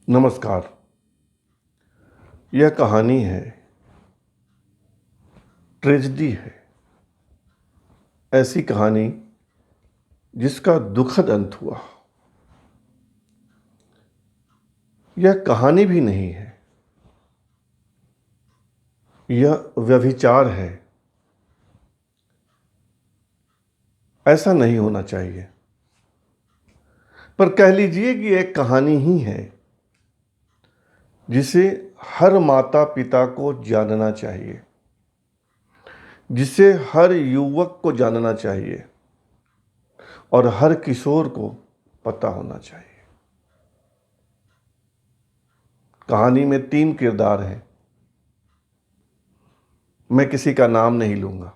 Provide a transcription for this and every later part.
नमस्कार। यह कहानी है, ट्रेजेडी है। ऐसी कहानी जिसका दुखद अंत हुआ। यह कहानी भी नहीं है, यह व्यभिचार है। ऐसा नहीं होना चाहिए, पर कह लीजिए कि एक कहानी ही है जिसे हर माता पिता को जानना चाहिए, जिसे हर युवक को जानना चाहिए और हर किशोर को पता होना चाहिए। कहानी में 3 किरदार हैं। मैं किसी का नाम नहीं लूंगा।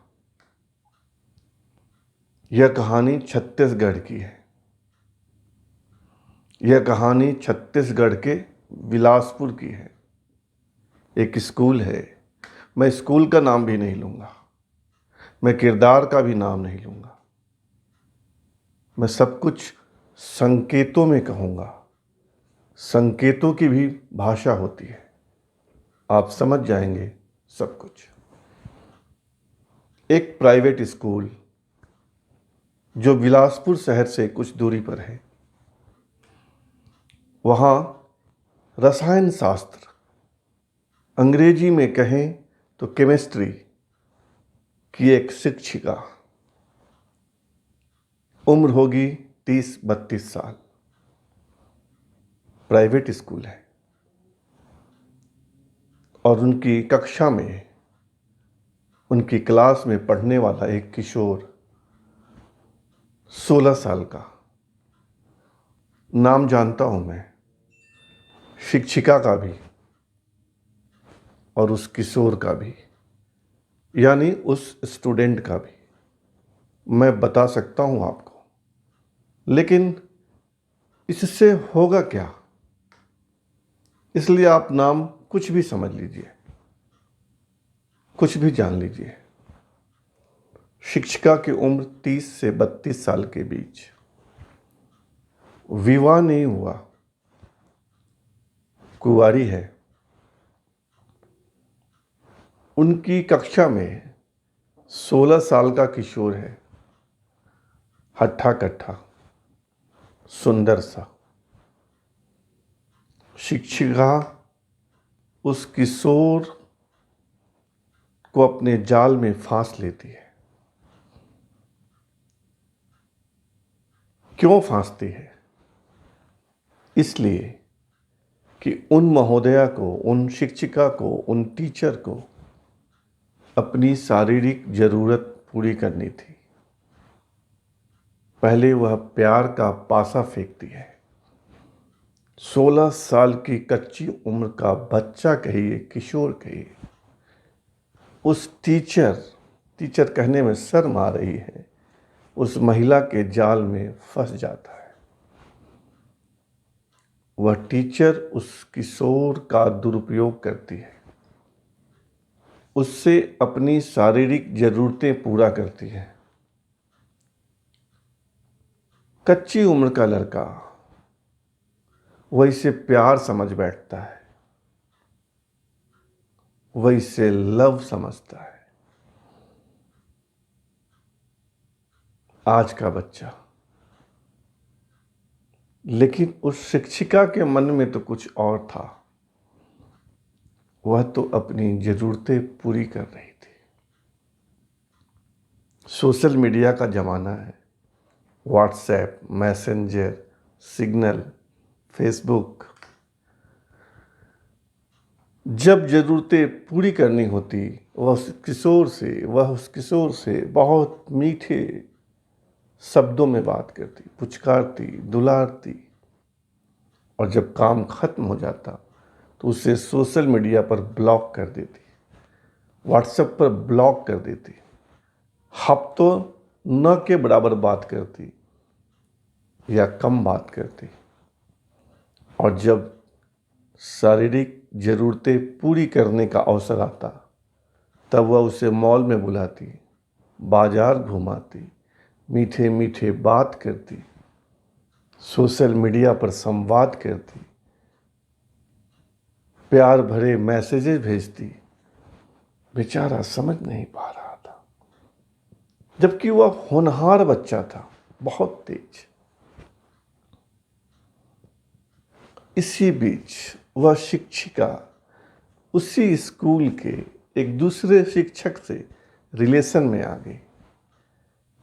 यह कहानी छत्तीसगढ़ की है। यह कहानी छत्तीसगढ़ के बिलासपुर की है। एक स्कूल है। मैं स्कूल का नाम भी नहीं लूंगा। मैं किरदार का भी नाम नहीं लूंगा। मैं सब कुछ संकेतों में कहूंगा। संकेतों की भी भाषा होती है, आप समझ जाएंगे सब कुछ। एक प्राइवेट स्कूल जो बिलासपुर शहर से कुछ दूरी पर है, वहाँ रसायन शास्त्र, अंग्रेजी में कहें तो केमिस्ट्री की एक शिक्षिका, उम्र होगी 30-32 साल। प्राइवेट स्कूल है और उनकी कक्षा में, उनकी क्लास में पढ़ने वाला एक किशोर 16 साल का। नाम जानता हूं मैं, शिक्षिका का भी और उस किशोर का भी, यानी उस स्टूडेंट का भी। मैं बता सकता हूं आपको, लेकिन इससे होगा क्या? इसलिए आप नाम कुछ भी समझ लीजिए, कुछ भी जान लीजिए। शिक्षिका की उम्र 30 से 32 साल के बीच। विवाह नहीं हुआ, कुंवारी है। उनकी कक्षा में 16 साल का किशोर है, हट्ठा कट्ठा, सुंदर सा। शिक्षिका उस किशोर को अपने जाल में फांस लेती है। क्यों फांसती है? इसलिए कि उन महोदया को, उन शिक्षिका को, उन टीचर को अपनी शारीरिक जरूरत पूरी करनी थी। पहले वह प्यार का पासा फेंकती है। 16 साल की कच्ची उम्र का बच्चा कहिए, किशोर कहिए, उस टीचर कहने में शर्म आ रही है, उस महिला के जाल में फंस जाता है। वह टीचर उस किशोर का दुरुपयोग करती है, उससे अपनी शारीरिक जरूरतें पूरा करती है। कच्ची उम्र का लड़का वह इसे प्यार समझ बैठता है, वह इसे लव समझता है। आज का बच्चा, लेकिन उस शिक्षिका के मन में तो कुछ और था। वह तो अपनी जरूरतें पूरी कर रही थी। सोशल मीडिया का जमाना है। WhatsApp, messenger, signal, Facebook. जब जरूरतें पूरी करनी होती, वह उस किशोर से बहुत मीठे शब्दों में बात करती, पुचकारती, दुलारती। और जब काम खत्म हो जाता तो उसे सोशल मीडिया पर ब्लॉक कर देती, व्हाट्सएप पर ब्लॉक कर देती। हफ्तों न के बराबर बात करती या कम बात करती। और जब शारीरिक जरूरतें पूरी करने का अवसर आता, तब वह उसे मॉल में बुलाती, बाजार घुमाती, मीठे मीठे बात करती, सोशल मीडिया पर संवाद करती। प्यार भरे मैसेजेस भेजती, बेचारा समझ नहीं पा रहा था, जबकि वह होनहार बच्चा था, बहुत तेज। इसी बीच वह शिक्षिका उसी स्कूल के एक दूसरे शिक्षक से रिलेशन में आ गई,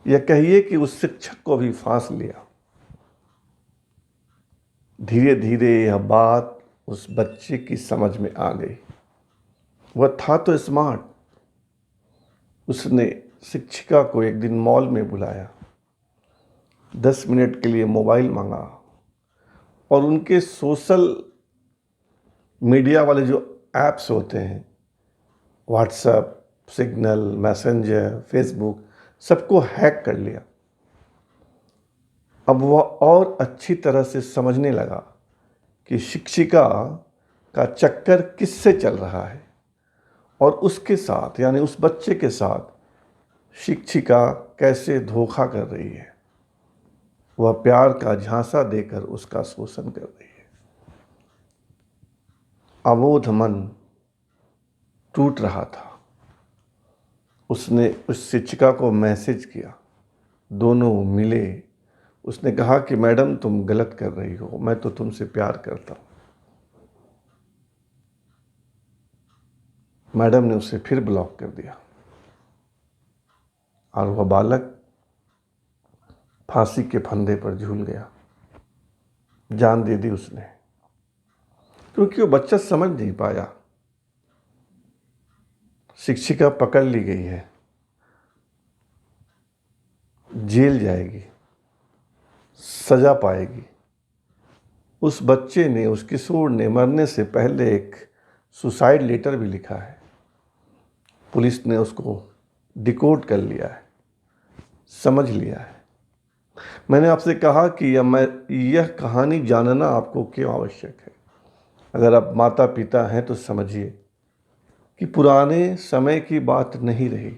या कहिए कि उस शिक्षक को भी फांस लिया। धीरे धीरे यह बात उस बच्चे की समझ में आ गई। वह था तो स्मार्ट। उसने शिक्षिका को एक दिन मॉल में बुलाया, 10 मिनट के लिए मोबाइल मांगा और उनके सोशल मीडिया वाले जो ऐप्स होते हैं, व्हाट्सएप, सिग्नल, मैसेंजर, फेसबुक, सबको हैक कर लिया। अब वह और अच्छी तरह से समझने लगा कि शिक्षिका का चक्कर किससे चल रहा है और उसके साथ, यानी उस बच्चे के साथ, शिक्षिका कैसे धोखा कर रही है। वह प्यार का झांसा देकर उसका शोषण कर रही है। अबोध मन टूट रहा था। उसने उस शिक्षिका को मैसेज किया, दोनों मिले। उसने कहा कि मैडम तुम गलत कर रही हो, मैं तो तुमसे प्यार करता हूँ। मैडम ने उसे फिर ब्लॉक कर दिया और वह बालक फांसी के फंदे पर झूल गया। जान दे दी उसने, क्योंकि वो बच्चा समझ नहीं पाया। शिक्षिका पकड़ ली गई है, जेल जाएगी, सजा पाएगी। उस बच्चे ने, उस किशोर ने मरने से पहले एक सुसाइड लेटर भी लिखा है। पुलिस ने उसको डिकोड कर लिया है, समझ लिया है। मैंने आपसे कहा कि यह कहानी जानना आपको क्यों आवश्यक है। अगर आप माता पिता हैं तो समझिए कि पुराने समय की बात नहीं रही,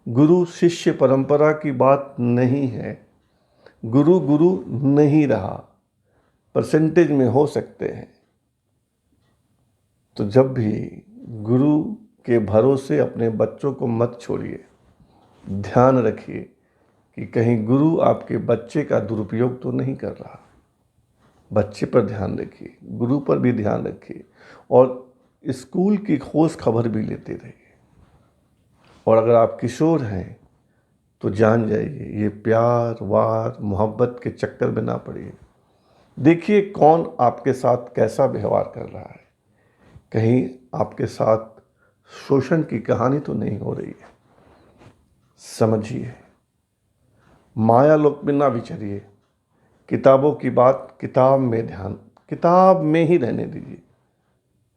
गुरु शिष्य परंपरा की बात नहीं है। गुरु गुरु नहीं रहा, परसेंटेज में हो सकते हैं। तो जब भी गुरु के भरोसे अपने बच्चों को मत छोड़िए। ध्यान रखिए कि कहीं गुरु आपके बच्चे का दुरुपयोग तो नहीं कर रहा। बच्चे पर ध्यान रखिए, गुरु पर भी ध्यान रखिए और स्कूल की खोज खबर भी लेते रहिए। और अगर आप किशोर हैं तो जान जाइए, ये प्यार वार मोहब्बत के चक्कर में ना पड़िए। देखिए कौन आपके साथ कैसा व्यवहार कर रहा है। कहीं आपके साथ शोषण की कहानी तो नहीं हो रही है। समझिए, माया लोक में ना विचरिए। किताबों की बात किताब में ही रहने दीजिए।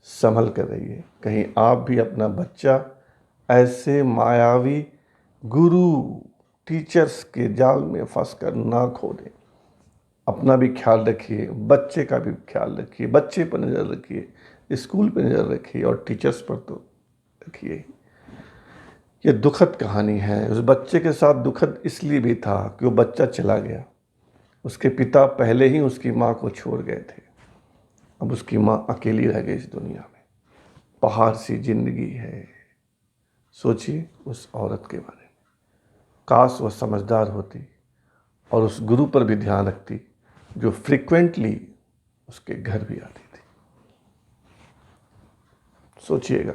संभल कर रहिए, कहीं आप भी अपना बच्चा ऐसे मायावी गुरु टीचर्स के जाल में फंसकर ना खो दें। अपना भी ख्याल रखिए, बच्चे का भी ख्याल रखिए, बच्चे पर नज़र रखिए, स्कूल पर नज़र रखिए और टीचर्स पर तो रखिए। ये दुखद कहानी है। उस बच्चे के साथ दुखद इसलिए भी था कि वो बच्चा चला गया। उसके पिता पहले ही उसकी माँ को छोड़ गए थे। अब उसकी माँ अकेली रह गई इस दुनिया में। पहाड़ सी जिंदगी है। सोचिए उस औरत के बारे में। काश वह समझदार होती और उस गुरु पर भी ध्यान रखती जो फ्रीक्वेंटली उसके घर भी आती थी। सोचिएगा।